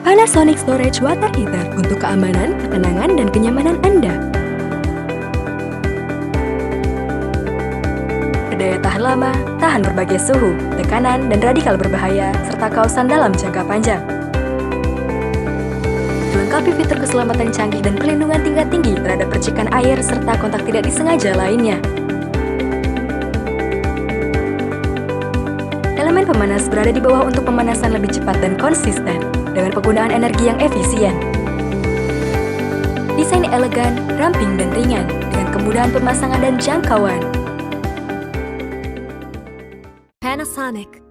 Panasonic Storage Water Heater untuk keamanan, ketenangan, dan kenyamanan Anda. Berdaya tahan lama, tahan berbagai suhu, tekanan, dan radikal berbahaya, serta kawasan dalam jangka panjang. Dilengkapi fitur keselamatan canggih dan perlindungan tingkat tinggi terhadap percikan air serta kontak tidak disengaja lainnya. Elemen pemanas berada di bawah untuk pemanasan lebih cepat dan konsisten, dengan penggunaan energi yang efisien. Desain elegan, ramping, dan ringan, dengan kemudahan pemasangan dan jangkauan. Panasonic.